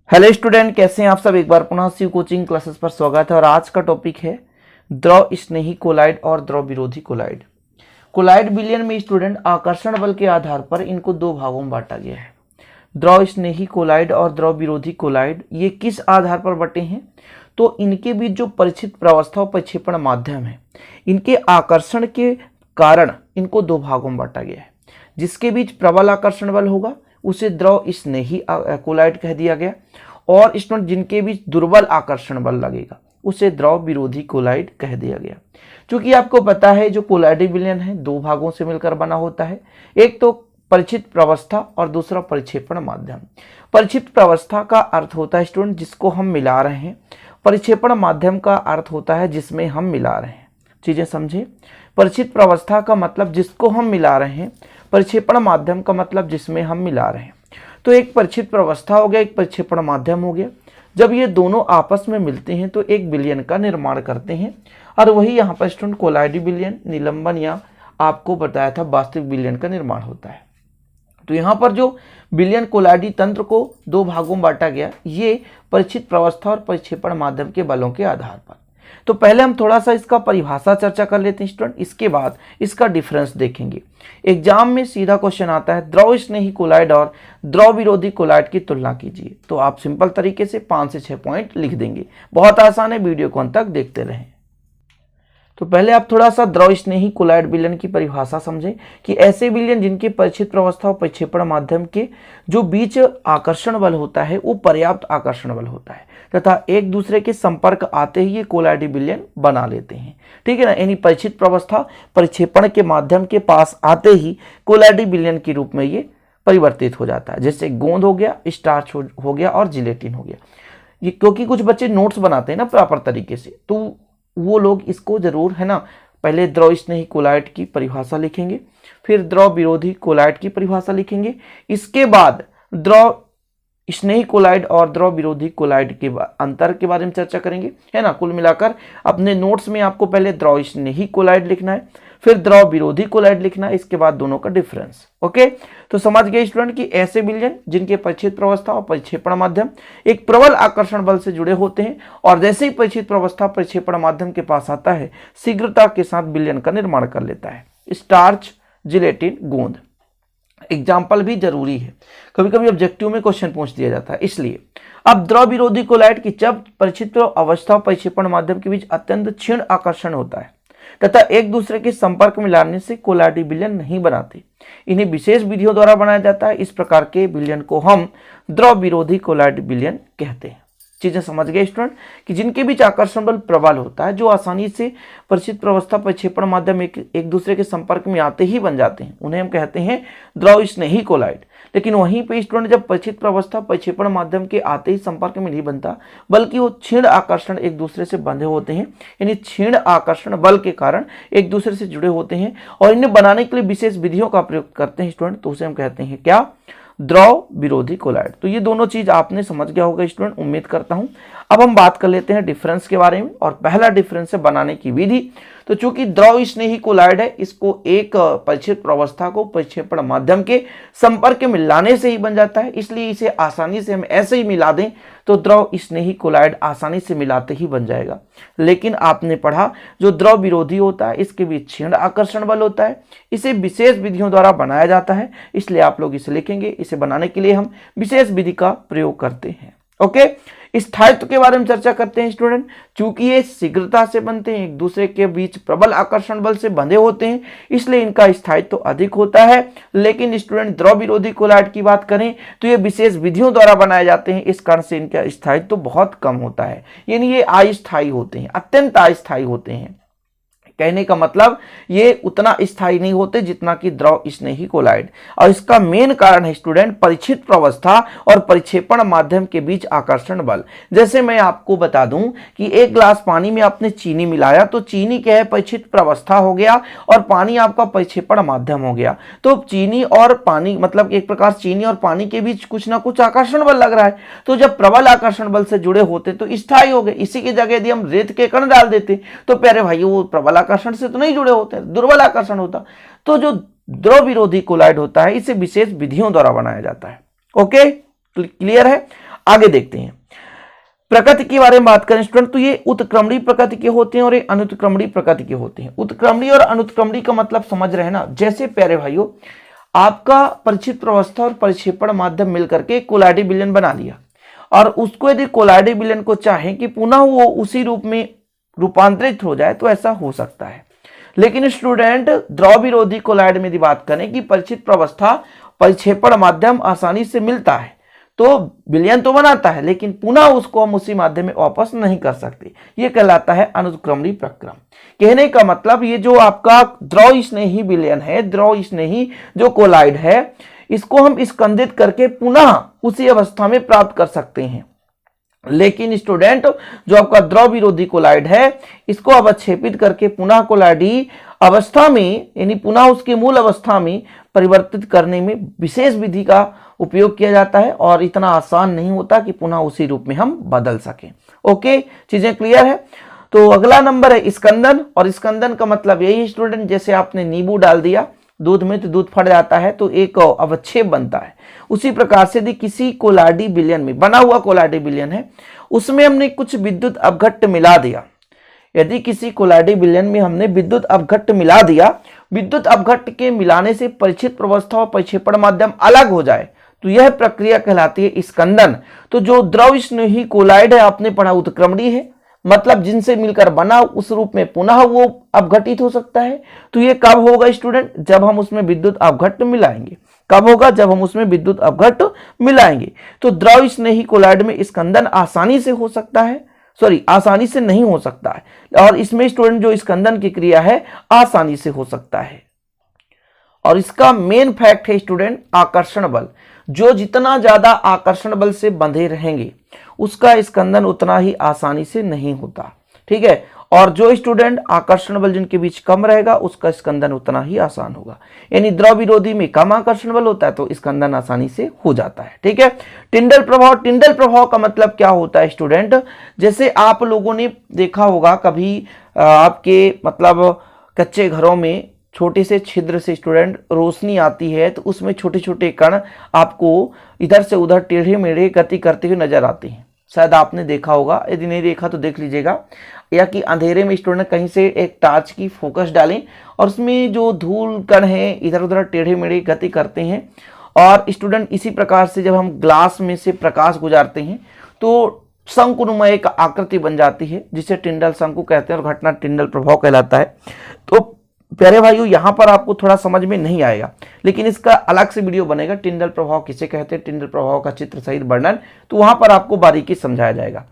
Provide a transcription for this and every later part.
Hello student, कैसे हैं आप सब। एक बार पुनः शिव कोचिंग क्लासेस पर स्वागत है। और आज का टॉपिक है द्रव स्नेही कोलाइड और द्रव विरोधी कोलाइड। कोलाइड विलयन में स्टूडेंट आकर्षण बल के आधार पर इनको दो भागों में बांटा गया है। द्रव स्नेही कोलाइड और द्रव विरोधी कोलाइड ये किस आधार पर बटे हैं, तो इनके बीच जो परिचित प्रावस्था और प्रक्षेपण माध्यम है, इनके आकर्षण के कारण इनको दो भागों में बांटा गया है। जिसके बीच प्रबल आकर्षण बल होगा उसे द्रव स्नेही कोलाइड कह दिया गया, और स्टूडेंट जिनके बीच दुर्बल आकर्षण बल लगेगा उसे द्रव विरोधी कोलाइड कह दिया गया। क्योंकि आपको पता है जो कोलाइड विलयन है दो भागों से मिलकर बना होता है, एक तो परिचित प्रावस्था और दूसरा परिक्षेपण माध्यम। परिचित प्रावस्था का अर्थ होता है स्टूडेंट जिसको हम मिला रहे हैं, परिक्षेपण माध्यम का अर्थ होता है जिसमें हम मिला रहे हैं। चीजें समझे। परिचित प्रावस्था का मतलब जिसको हम मिला रहे हैं, परिक्षेपण माध्यम का मतलब जिसमें हम मिला रहे हैं। तो एक परिचित प्रावस्था हो गया, एक परिक्षेपण माध्यम हो गया। जब ये दोनों आपस में मिलते हैं तो एक विलयन का निर्माण करते हैं, और वही यहाँ पर स्टूडेंट कोलाइड विलयन, निलंबन या आपको बताया था वास्तविक विलयन का निर्माण होता है। तो यहाँ पर जो विलयन कोलाइडी तंत्र को दो भागों में बांटा गया, ये परिचित प्रावस्था और परिक्षेपण माध्यम के बलों के आधार पर। तो पहले हम थोड़ा सा इसका परिभाषा चर्चा कर लेते हैं स्टूडेंट, इसके बाद इसका डिफरेंस देखेंगे। एग्जाम में सीधा क्वेश्चन आता है द्रव स्नेही कोलाइड और द्रव विरोधी कोलाइड की तुलना कीजिए। तो आप सिंपल तरीके से 5 से 6 पॉइंट लिख देंगे। बहुत आसान है, वीडियो को अंत तक देखते रहें। तो पहले आप थोड़ा सा द्रव स्नेही कोलाइड विलयन की परिभाषा समझें कि ऐसे विलयन जिनके परिचित प्रावस्था और प्रक्षेपण माध्यम के जो बीच आकर्षण बल होता है वो पर्याप्त आकर्षण बल होता है तथा एक दूसरे के संपर्क आते ही ये कोलाइड विलयन बना लेते हैं। ठीक है ना। यानी परिचित प्रावस्था प्रक्षेपण के माध्यम के पास आते ही कोलाइड विलयन के रूप में ये परिवर्तित हो जाता है। जैसे गोंद हो गया, स्टार्च हो गया और जिलेटिन हो गया। ये क्योंकि कुछ बच्चे नोट्स बनाते हैं ना प्रॉपर तरीके से, तो वो लोग इसको जरूर है ना, पहले द्रव स्नेही कोलाइड की परिभाषा लिखेंगे, फिर द्रव विरोधी कोलाइड की परिभाषा लिखेंगे, इसके बाद द्रव स्नेही कोलाइड और द्रव विरोधी कोलाइड के अंतर के बारे में चर्चा करेंगे, है ना। कुल मिलाकर अपने नोट्स में आपको पहले द्रव स्नेही कोलाइड लिखना है, फिर द्रव विरोधी कोलाइड लिखना है, इसके बाद दोनों का डिफरेंस। ओके, तो समझ गए स्टूडेंट कि ऐसे विलयन जिनके परिचित प्रावस्था और प्रक्षेपण माध्यम एक प्रबल आकर्षण बल से जुड़े होते हैं, और जैसे ही परिचित प्रावस्था प्रक्षेपण माध्यम के पास आता है शीघ्रता के साथ विलयन का निर्माण कर लेता है। स्टार्च, जिलेटिन, गोंद। एग्जाम्पल भी जरूरी है, कभी कभी ऑब्जेक्टिव में क्वेश्चन पूछ दिया जाता है, इसलिए। अब द्रव विरोधी कोलाइड की जब परिचित अवस्था और प्रक्षेपण माध्यम के बीच अत्यंत क्षीण आकर्षण होता है तथा एक दूसरे के संपर्क में लाने से कोलाइड विलयन नहीं बनाते, इन्हें विशेष विधियों द्वारा बनाया जाता है। इस प्रकार के विलयन को हम द्रव विरोधी कोलाइड विलयन कहते हैं। चीजें समझ गए स्टूडेंट कि जिनके बीच आकर्षण बल प्रबल होता है, जो आसानी से परिचित प्रावस्था प्रक्षेपण माध्यम एक दूसरे के संपर्क में आते ही बन जाते हैं, उन्हें हम कहते हैं द्रव स्नेही कोलाइड। लेकिन वहीं पे स्टूडेंट जब परिचित प्रावस्था प्रक्षेपण माध्यम के आते ही संपर्क में नहीं बनता, बल्कि वो क्षीण आकर्षण एक दूसरे से बंधे होते हैं, यानी क्षीण आकर्षण बल के कारण एक दूसरे से जुड़े होते हैं और इन्हें बनाने के लिए विशेष विधियों का प्रयोग करते हैं स्टूडेंट, तो उसे हम कहते हैं क्या? द्रव विरोधी कोलाइड। तो ये दोनों चीज आपने समझ गया होगा स्टूडेंट, उम्मीद करता हूं। अब हम बात कर लेते हैं डिफरेंस के बारे में, और पहला डिफरेंस है बनाने की विधि। तो चूंकि द्रव स्नेही कोलाइड है, इसको एक परिचित प्रावस्था को प्रक्षेपण माध्यम के संपर्क में लाने से ही बन जाता है, इसलिए इसे आसानी से हम ऐसे ही मिला दें तो द्रव स्नेही कोलाइड आसानी से मिलाते ही बन जाएगा। लेकिन आपने पढ़ा जो द्रव विरोधी होता है इसके बीच क्षीण आकर्षण बल होता है, इसे विशेष विधियों द्वारा बनाया जाता है, इसलिए आप लोग इसे लिखेंगे। इसे बनाने के लिए हम विशेष विधि का प्रयोग करते हैं। ओके, स्थायित्व के बारे में चर्चा करते हैं स्टूडेंट। चूंकि ये शीघ्रता से बनते हैं, एक दूसरे के बीच प्रबल आकर्षण बल से बंधे होते हैं, इसलिए इनका स्थायित्व अधिक होता है। लेकिन स्टूडेंट द्रव विरोधी कोलाइड की बात करें तो ये विशेष विधियों द्वारा बनाए जाते हैं, इस कारण से इनका स्थायित्व बहुत कम होता है, यानी ये अस्थायी होते हैं, अत्यंत अस्थायी होते हैं। कहने का मतलब ये उतना स्थायी नहीं होते जितना कि द्रव स्नेही कोलाइड। और इसका मेन कारण है स्टूडेंट परिचित प्रावस्था और प्रक्षेपण माध्यम के बीच आकर्षण बल। जैसे मैं आपको बता दूं कि एक ग्लास पानी में आपने चीनी मिलाया, तो चीनी क्या है? परिचित प्रावस्था हो गया और पानी आपका प्रक्षेपण माध्यम हो गया। तो चीनी और पानी मतलब एक प्रकार चीनी और पानी के बीच कुछ ना कुछ आकर्षण बल लग रहा है, तो जब प्रबल आकर्षण बल से जुड़े होते तो स्थायी हो गए। इसी की जगह यदि हम रेत के कण डाल देते तो प्यारे भाई वो प्रबल आकर्षण से तो नहीं जुड़े होते, दुर्बल आकर्षण होता। तो जो द्रव विरोधी कोलाइड होता है इसे विशेष विधियों द्वारा बनाया जाता है। ओके, क्लियर है। आगे देखते हैं प्रकृति के बारे में बात करें स्टूडेंट, तो ये उत्क्रमणीय प्रकृति के होते हैं और ये अनुत्क्रमणीय प्रकृति के होते हैं। उत्क्रमणीय और अनुत्क्रमणीय का मतलब समझ रहे हैं ना, जैसे प्यारे भाइयों आपका परिचित प्रवस्था और परिक्षेपण माध्यम मिलकर के कोलाइडी विलयन बना लिया, और उसको यदि कोलाइडी विलयन को चाहें कि पुनः वो उसी रूप में रूपांतरित हो जाए तो ऐसा हो सकता है। लेकिन स्टूडेंट द्रव विरोधी कोलाइड में यदि बात करें कि परिचित प्रवस्था परिक्षेपण माध्यम आसानी से मिलता है तो विलयन तो बनाता है, लेकिन पुनः उसको हम उसी माध्यम में वापस नहीं कर सकते, ये कहलाता है अनुत्क्रमणीय प्रक्रम। कहने का मतलब ये जो आपका द्रव स्नेही विलयन है, द्रव स्नेही जो कोलाइड है, इसको हम स्कंदित करके पुनः उसी अवस्था में प्राप्त कर सकते हैं। लेकिन स्टूडेंट जो आपका द्रव विरोधी कोलाइड है, इसको अवक्षेपित करके पुनः कोलाइडी अवस्था में यानी पुनः उसके मूल अवस्था में परिवर्तित करने में विशेष विधि का उपयोग किया जाता है, और इतना आसान नहीं होता कि पुनः उसी रूप में हम बदल सकें। ओके, चीजें क्लियर है। तो अगला नंबर है स्कंदन, और स्कंदन का मतलब यही है स्टूडेंट, जैसे आपने नींबू डाल दिया दूध में तो दूध फट जाता है तो एक अवक्षेप बनता है, उसी प्रकार से यदि किसी कोलाइडी विलयन में बना हुआ कोलाइडी विलयन है उसमें हमने कुछ विद्युत अपघट्ट मिला दिया, यदि किसी कोलाइडी विलयन में हमने विद्युत अपघट्ट मिला दिया, विद्युत अपघट्ट के मिलाने से परिचित प्रवस्था और परिक्षेपण माध्यम अलग हो जाए तो यह प्रक्रिया कहलाती है स्कंदन। तो जो द्रव स्नेही कोलाइड है आपने पढ़ा उत्क्रमणीय है, मतलब जिनसे मिलकर बना उस रूप में पुनः वो अपघटित हो सकता है। तो ये कब होगा स्टूडेंट, जब हम उसमें विद्युत अपघट्ट मिलाएंगे। कब होगा, जब हम उसमें विद्युत अपघट्ट मिलाएंगे। तो द्रव स्नेही कोलाइड में स्कंदन आसानी से हो सकता है, आसानी से नहीं हो सकता है, और इसमें स्टूडेंट जो स्कंदन की क्रिया है आसानी से हो सकता है। और इसका मेन फैक्ट है स्टूडेंट आकर्षण बल, जो जितना ज्यादा आकर्षण बल से बंधे रहेंगे उसका स्कंदन उतना ही आसानी से नहीं होता, ठीक है। और जो स्टूडेंट आकर्षण बल जिनके बीच कम रहेगा उसका स्कंदन उतना ही आसान होगा, यानी द्रव विरोधी में कम आकर्षण बल होता है तो स्कंदन आसानी से हो जाता है, ठीक है। टिंडल प्रभाव, टिंडल प्रभाव का मतलब क्या होता है स्टूडेंट, जैसे आप लोगों ने देखा होगा कभी आपके मतलब कच्चे घरों में छोटे से छिद्र से स्टूडेंट रोशनी आती है तो उसमें छोटे छोटे कण आपको इधर से उधर टेढ़े मेढ़े गति करते हुए नजर आते हैं, शायद आपने देखा होगा, यदि नहीं देखा तो देख लीजिएगा। या कि अंधेरे में स्टूडेंट कहीं से एक टॉर्च की फोकस डालें और उसमें जो धूल कण है इधर उधर टेढ़े मेढ़े गति करते हैं, और स्टूडेंट इसी प्रकार से जब हम ग्लास में से प्रकाश गुजारते हैं तो शंकुनुमा एक आकृति बन जाती है जिसे टिंडल शंकु कहते हैं और घटना टिंडल प्रभाव कहलाता है। तो प्यारे भाइयों यहाँ पर आपको थोड़ा समझ में नहीं आएगा, लेकिन इसका अलग से वीडियो बनेगा, टिंडल प्रभाव किसे कहते हैं, टिंडल प्रभाव का चित्र सहित वर्णन, तो वहां पर आपको बारीकी समझाया जाएगा।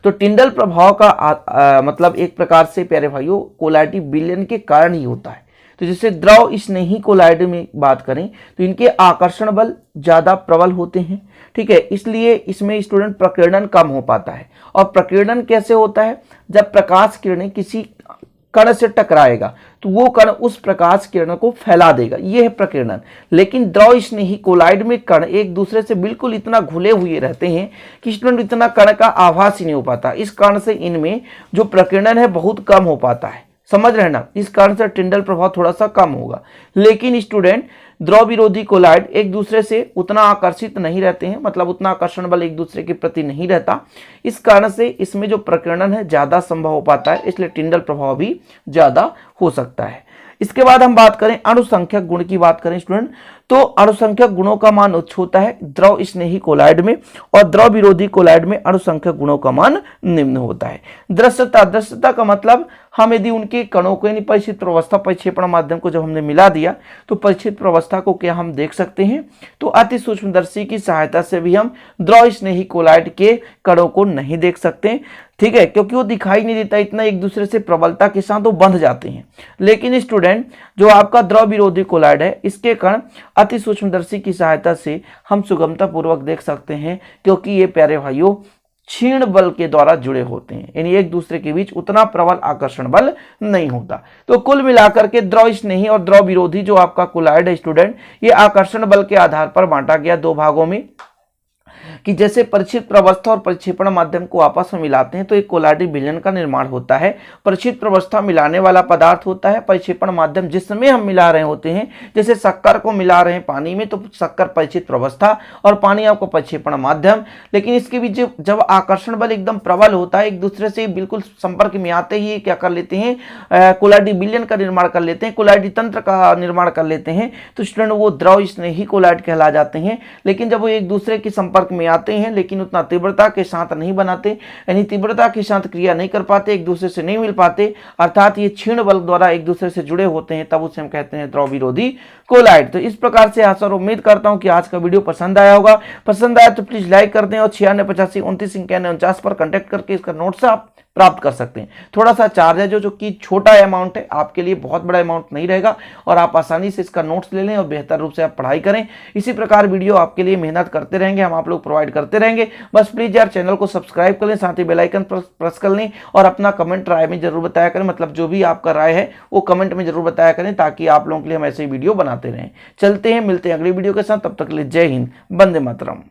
तो टिंडल प्रभाव का मतलब एक प्रकार से प्यारे भाइयों कोलाइडी विलयन के कारण ही होता है। तो जैसे द्रव स्नेही कोलाइड में बात करें तो इनके आकर्षण बल ज्यादा प्रबल होते हैं, ठीक है, इसलिए इसमें स्टूडेंट प्रकीर्णन कम हो पाता है। और प्रकीर्णन कैसे होता है, जब प्रकाश किरणें किसी कण से टकराएगा तो वो कण उस प्रकाश किरण को फैला देगा, यह है प्रकीर्णन। लेकिन द्रव स्नेही कोलाइड में कण एक दूसरे से बिल्कुल इतना घुले हुए रहते हैं कि स्टूडेंट इतना कण का आभास ही नहीं हो पाता, इस कारण से इनमें जो प्रकीर्णन है बहुत कम हो पाता है, समझ रहे ना, इस कारण से टिंडल प्रभाव थोड़ा सा कम होगा। लेकिन स्टूडेंट द्रव विरोधी कोलाइड एक दूसरे से उतना आकर्षित नहीं रहते हैं, मतलब उतना आकर्षण बल एक दूसरे के प्रति नहीं रहता, इस कारण से इसमें जो प्रकीर्णन है ज्यादा संभव हो पाता है, इसलिए टिंडल प्रभाव भी ज्यादा हो सकता है। इसके बाद हम बात करें अणुसंख्यक गुण की बात करें स्टूडेंट, तो अणुसंख्यक गुणों का मान उच्च होता है द्रव स्नेही कोलाइड में, और द्रव विरोधी कोलाइड में अणुसंख्यक गुणों का मान निम्न होता है। दृश्यता, दृश्यता का मतलब हम यदि उनके कणों को यानी परिचित प्रवस्था परिक्षेपण माध्यम को जब हमने मिला दिया तो परिचित प्रवस्था को क्या हम देख सकते हैं, तो अति सूक्ष्मदर्शी की सहायता से भी हम द्रव स्नेही कोलाइड के कणों को नहीं देख सकते, ठीक है, क्योंकि वो दिखाई नहीं देता इतना, एक दूसरे से प्रबलता के साथ वो बंध जाते हैं। लेकिन स्टूडेंट जो आपका द्रव विरोधी कोलाइड है इसके कण अति सूक्ष्मदर्शी की सहायता से हम सुगमता पूर्वक देख सकते हैं, क्योंकि ये प्यारे भाइयों क्षीण बल के द्वारा जुड़े होते हैं, यानी एक दूसरे के बीच उतना प्रबल आकर्षण बल नहीं होता। तो कुल मिलाकर के द्रव स्नेही और द्रव विरोधी जो आपका कोलाइड है स्टूडेंट, ये आकर्षण बल के आधार पर बांटा गया दो भागों में। कि जैसे परिचित प्रवस्था और परिक्षेपण माध्यम को आपस में मिलाते हैं तो एक कोलाइडल विलयन का निर्माण होता है। परिचित प्रवस्था मिलाने वाला पदार्थ होता है, परिक्षेपण माध्यम जिसमें हम मिला रहे होते हैं, जैसे शक्कर को मिला रहे हैं पानी में तो शक्कर परिचित प्रवस्था और पानी आपको परिक्षेपण माध्यम। लेकिन इसके बीच जब आकर्षण बल एकदम प्रबल होता है, एक दूसरे से बिल्कुल संपर्क में आते ही क्या कर लेते हैं, कोलाइडल विलयन का निर्माण कर लेते हैं, कोलाइडल तंत्र का निर्माण कर लेते हैं। तो स्टूडेंट वो द्रव स्नेही कोलाइड कहला जाते हैं। लेकिन जब वो एक दूसरे के संपर्क में आते हैं लेकिन उतना तीव्रता के साथ नहीं बनाते, यानी तीव्रता के साथ क्रिया नहीं कर पाते, एक दूसरे से नहीं मिल पाते, अर्थात ये क्षीण बल द्वारा एक दूसरे से जुड़े होते हैं, तब उसे हम कहते हैं द्रव विरोधी कोलाइड। तो इस प्रकार से आशा और उम्मीद करता हूं कि आज का वीडियो पसंद आया होगा। पसंद आया तो प्लीज लाइक कर दें और 9685299149 पर कांटेक्ट करके इसका नोट्स आप प्राप्त कर सकते हैं। थोड़ा सा चार्ज है जो कि छोटा अमाउंट है, आपके लिए बहुत बड़ा अमाउंट नहीं रहेगा और आप आसानी से इसका नोट्स ले लें और बेहतर रूप से आप पढ़ाई करें। इसी प्रकार वीडियो आपके लिए मेहनत करते रहेंगे, हम आप लोग प्रोवाइड करते रहेंगे। बस प्लीज यार चैनल को सब्सक्राइब कर लें, साथ ही बेल आइकन प्रेस कर लें और अपना कमेंट राय में जरूर बताया करें, मतलब जो भी आपका राय है वो कमेंट में जरूर बताया करें ताकि आप लोगों के लिए हम ऐसे वीडियो बनाते रहें। चलते हैं, मिलते हैं अगली वीडियो के साथ, तब तक के लिए जय हिंद, वंदे मातरम।